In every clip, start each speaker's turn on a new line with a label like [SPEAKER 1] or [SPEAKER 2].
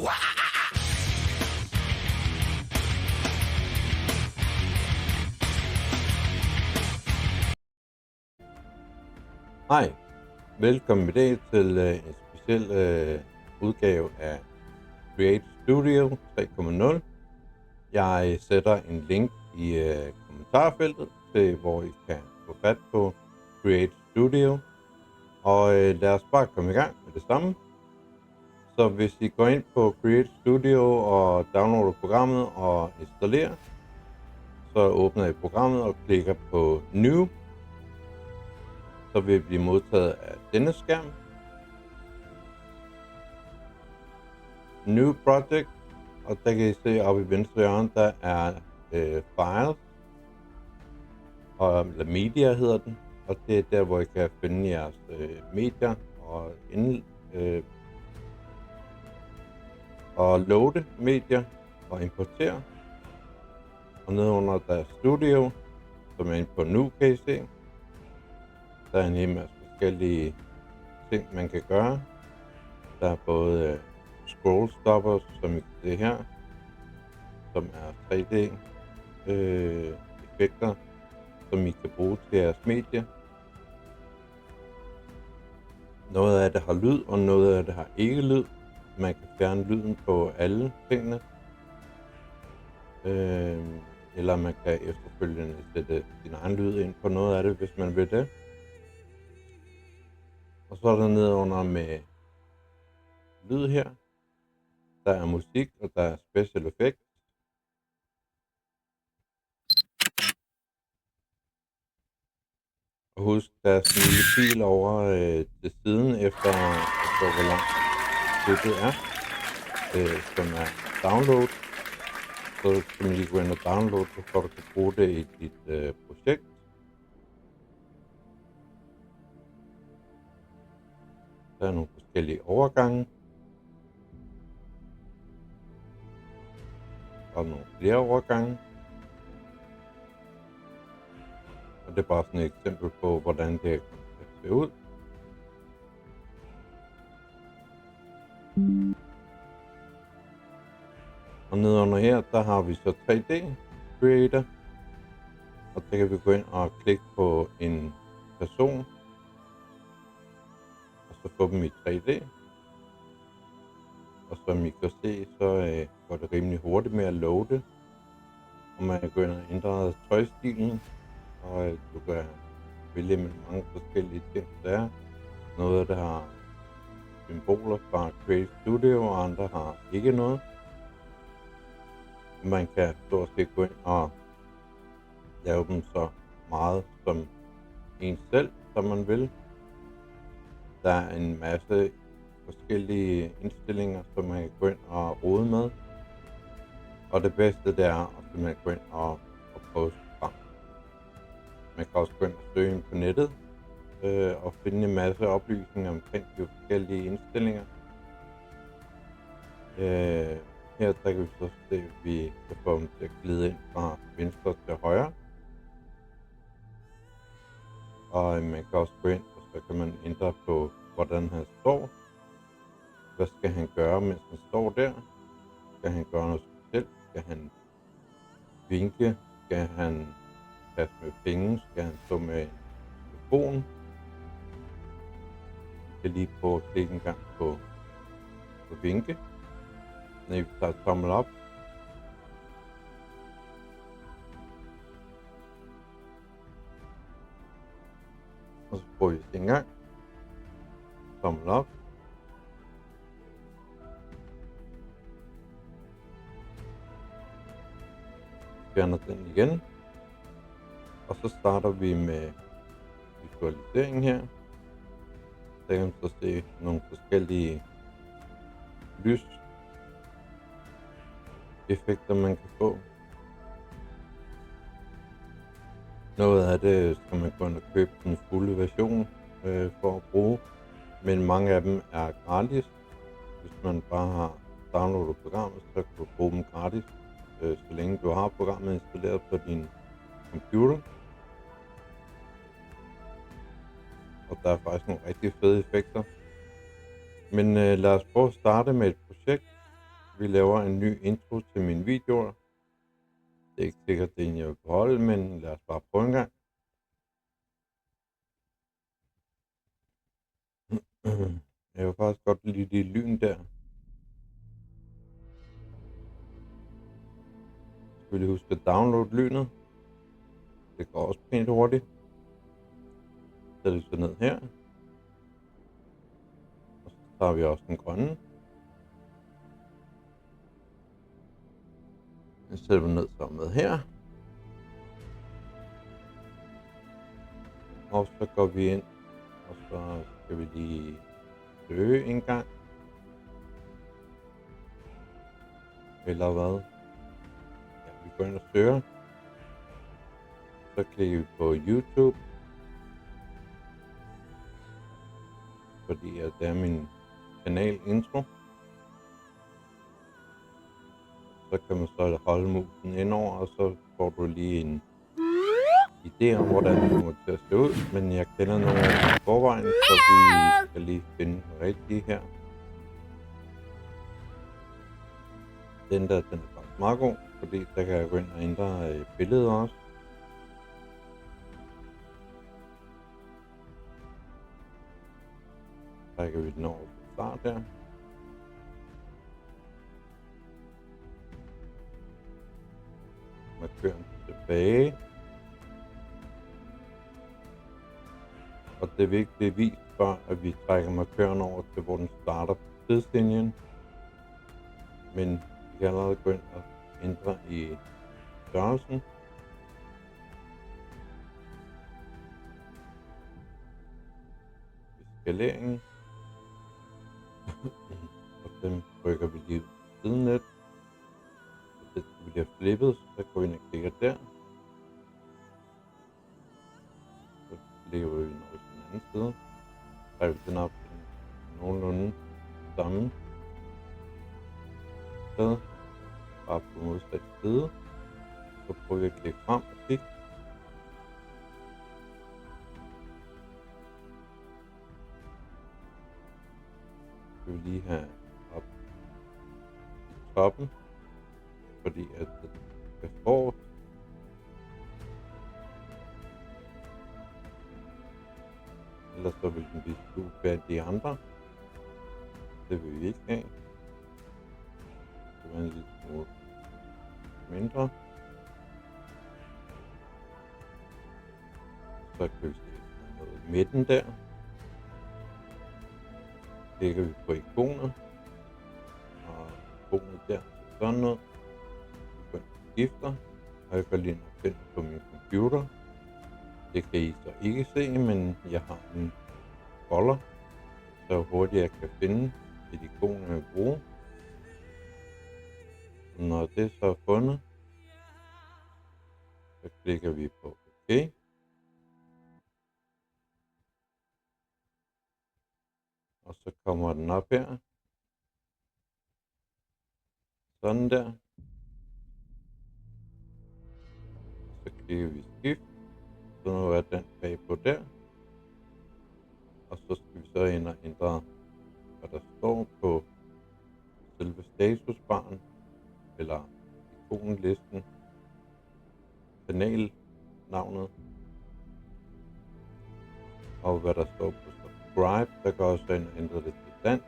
[SPEAKER 1] Hej, velkommen i dag til en speciel udgave af Create Studio 3.0. Jeg sætter en link i kommentarfeltet til, hvor I kan få fat på Create Studio. Og lad os bare komme i gang med det samme. Så hvis I går ind på Create Studio og downloader programmet og installerer, så åbner I programmet og klikker på New. Så vil I blive modtaget af denne skærm. New Project, og der kan I se oppe i venstre hjørne, der er Files, eller Media hedder den, og det er der, hvor I kan finde jeres medier og loade medier og importere. Og nedenunder der er Studio, som er inde på nu, kan I se. Der er en hel masse forskellige ting, man kan gøre. Der er både scroll stoppers, som I kan se her, som er 3D effekter, som I kan bruge til jeres medie. Noget af det har lyd, og noget af det har ikke lyd. Man kan fjerne lyden på alle tingene. Eller man kan efterfølgende sætte sin egen lyd ind på noget af det, hvis man vil det. Og så er der nedenunder med lyd her. Der er musik, og der er special effects. Og husk, der er sådan en lille fil over til siden efter hvor langt det er, som er download. Så kan man lige gå ind og downloade, så du kan bruge det i dit projekt. Der er nogle forskellige overgange. Og nogle flere overgange. Og det er bare sådan et eksempel på, hvordan det kan se ud. Og nedenunder her, der har vi så 3D Creator. Og der kan vi gå ind og klikke på en person. Og så få dem i 3D. Og som I kan se, så går det rimelig hurtigt med at loade. Og man kan gå ind og ændre tøjstilen. Og du kan vælge med mange forskellige ting, der er. Noget, der har symboler fra Create Studio, og andre har ikke noget. Man kan stort set gå ind og lave dem så meget som en selv, som man vil. Der er en masse forskellige indstillinger, som man kan gå ind og rode med. Og det bedste, det er at man gå ind og prøve sig frem. Man kan også gå ind og søge ind på nettet og finde en masse oplysninger omkring de forskellige indstillinger. Her der kan vi så se, at vi kan få dem til at glide ind fra venstre til højre. Og man kan også gå ind, og så kan man ændre på, hvordan han står. Hvad skal han gøre, mens han står der? Skal han gøre noget specielt? Skal han vinke? Skal han passe med penge? Skal han stå med en telefon? Jeg kan lige prøve at klikke en gang på vinke. Når vi tager tommel op. Og så prøver vi en gang. Tommel op. Fjerner den igen. Og så starter vi med visualisering her. Der kan man så se nogle forskellige lyseffekter, man kan få. Noget af det skal man gå ind og købe den fulde version for at bruge. Men mange af dem er gratis. Hvis man bare har downloadet programmet, så kan du bruge dem gratis, så længe du har programmet installeret på din computer. Og der er faktisk nogle rigtig fede effekter. Men lad os prøve at starte med et projekt. vi laver en ny intro til mine videoer. Det er ikke sikkert, det er en, jeg vil beholde, men lad os bare prøve en gang. Jeg vil faktisk godt lide det lyn der. Så vil jeg huske at downloade lynet. Det går også pænt hurtigt. Så det så ned her. Og så tager vi også den grønne. Den sætter vi ned sammen med her. Og så går vi ind, og så skal vi lige søge en gang. Eller hvad? Ja, vi går ind og søger. Så klikker vi på YouTube. Fordi at det er min kanal intro. Så kan man så holde musen indover, og så får du lige en idé om, hvordan det kommer til at se ud. Men jeg kender nogle af dem i forvejen, så vi skal lige finde den rigtige her. Den der, den er faktisk meget god, fordi der kan jeg gå ind og ændre billedet også. Trækker vi den over til start der. Markøren tilbage. Og det vil ikke blive vist før, at vi trækker markøren over til, hvor den starter på tidslinjen. Men vi kan allerede gå ind og ændre i størrelsen. I skaleringen. Og den rykker vi lige siden lidt. Og det bliver flippet, så går vi ind og klikker der. Så lægger vi den over til den anden side. Så trækker vi den op til nogenlunde samme sted. Bare på modsat side. Så prøver vi at klikke frem og kigge. Så skal vi lige have op i toppen. Fordi at det skal forrest. Ellers så vil den blive skjult bag de andre. Det vil vi ikke have. Det var en lille smule mindre. Så kan vi se noget i midten der. Klikker vi på ikonet. Og ikonet der sådan noget. Vi går ind og skifter. Og jeg går lige ind og finder på min computer. Det kan I så ikke se, men jeg har en folder, så hurtigt jeg kan finde et ikon, jeg vil bruge. Når det så er fundet, så klikker vi på OK. Og så kommer den op her. Sådan der. Så klikker vi skift. Så nu er den bagpå der. Og så skal vi så ind og ændre, hvad der står på selve statusbaren, eller ikonlisten, kanalnavnet, og hvad der står på subscribe. Der kan også ind og ændre det til dansk.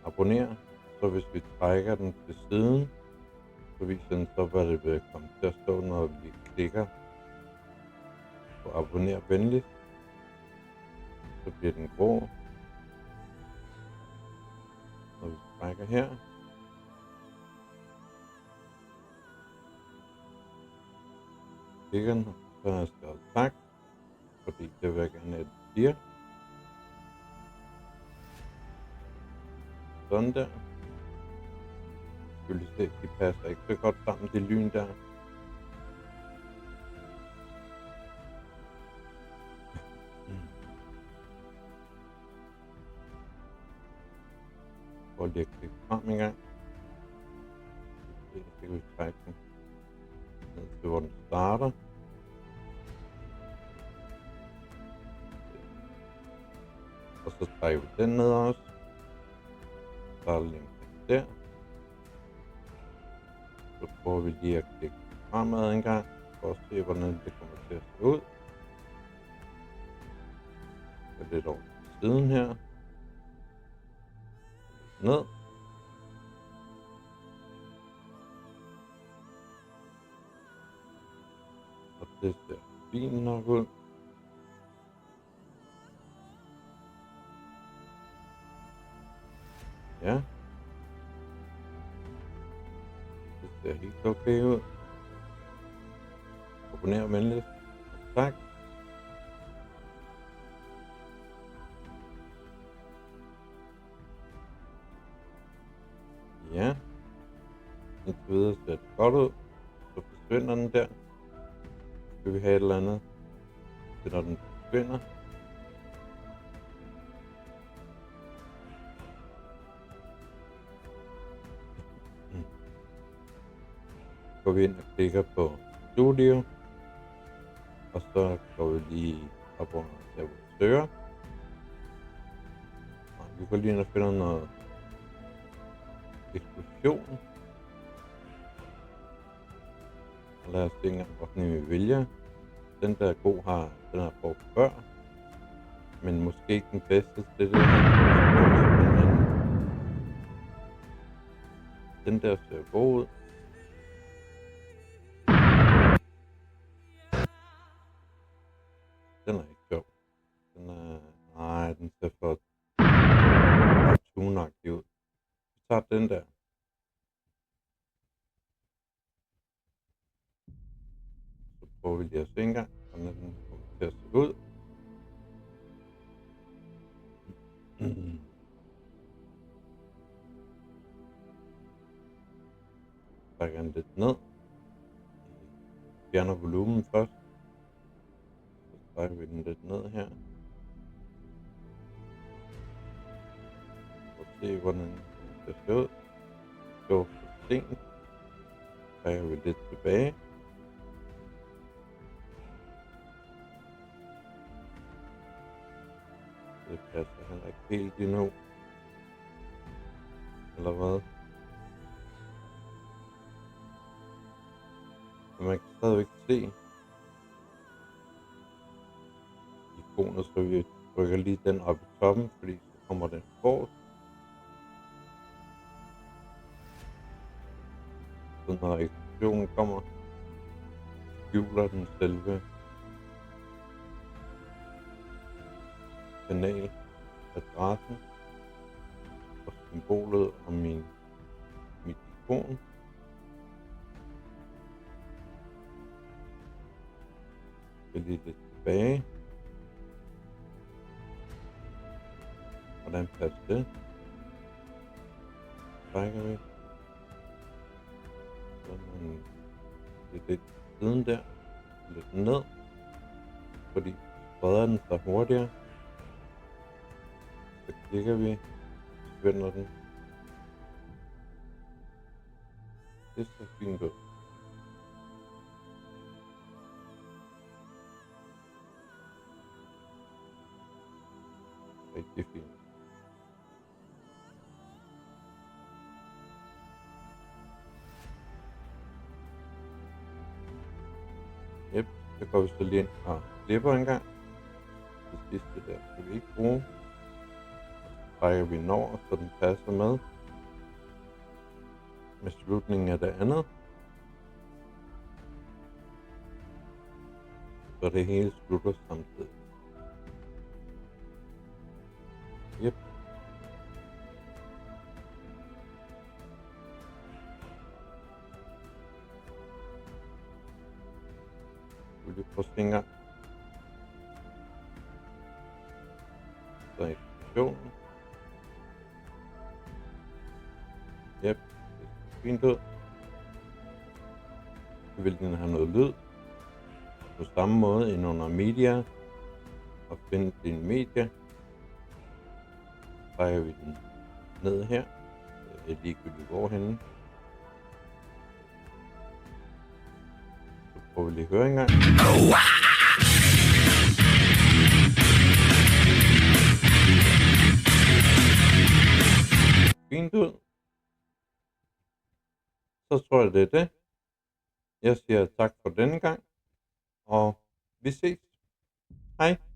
[SPEAKER 1] Abonner. Så hvis vi trækker den til siden, så viser den så, hvad det vil komme til at stå, når vi klikker på abonner venligst. Så bliver den grå. Når vi trækker her, klikker den, så har jeg skrevet tak, fordi det vil jeg gerne have, at det siger. Sådan der. Skal vi se, de passer ikke så godt sammen, det lyn der. Prøv lige at klikke frem en gang. Så kan vi trække den ned til, hvor den starter. Og så trækker vi den ned også. Så er der en der. Så prøver vi lige at klikke fremad en gang, for at se, hvordan det kommer til at se ud. Så lidt over til siden her. Ned. Og det ser fint nok ud. Ja. Det ser helt okay ud. Abonner venligst. Tak. Ja. Indtil videre ser det godt ud. Så forsvinder den der. Skal vi have et eller andet. Det når den forsvinder. Går vi ind og klikker på Studio. Og så går vi lige op under der, hvor vi søger. Vi går lige ind og finder noget eksplosion. Og lad os se engang, hvorfor vi vælger. Den der er god har den her brugt før. Men måske ikke den bedste til det her. Den der ser god ud. Den er ikke sjov. Den er... Nej, den ser for cartoonagtig ud. Vi tager den der. Så prøver vi lige at se en gang, hvordan den kommer til at se ud. Trækker den lidt ned. Fjerner volumen først. Så trækker vi den lidt ned her. Og se hvordan det ser ud. Det var for sent. Trækker vi lidt tilbage. Det passer heller ikke helt endnu. Eller hvad? Men man kan stadigvæk se ikonet, så vi rykker lige den op i toppen, fordi så kommer den forrest. Så når eksplosionen kommer, skjuler den selve kanal, adressen og symbolet og mit ikon. Jeg lige lidt tilbage. Hvordan passer det? Trækker vi. Sådan lidt siden der. Lidt ned. Fordi spreder den sig hurtigere. Så klikker vi. Vender den. Det ser fint ud. Rigtig fint. Yep, så går vi så lige ind og klipper en gang. Det sidste der skal vi ikke bruge. Så trækker vi den over, så den passer med slutningen af det andet. Så det hele slutter samtidig. Yep. Vi vil prøve at se en gang. Så eksplosionen. Yep, det ser fint ud. Så vil den have noget lyd. På samme måde ind under media. Og finde din media. Så trækker vi den ned her. Det er ligegyldigt hvorhenne. Så prøver vi lige at høre en gang. Fint ud. så tror jeg, det er det. Jeg siger tak for denne gang, og vi ses. Hej.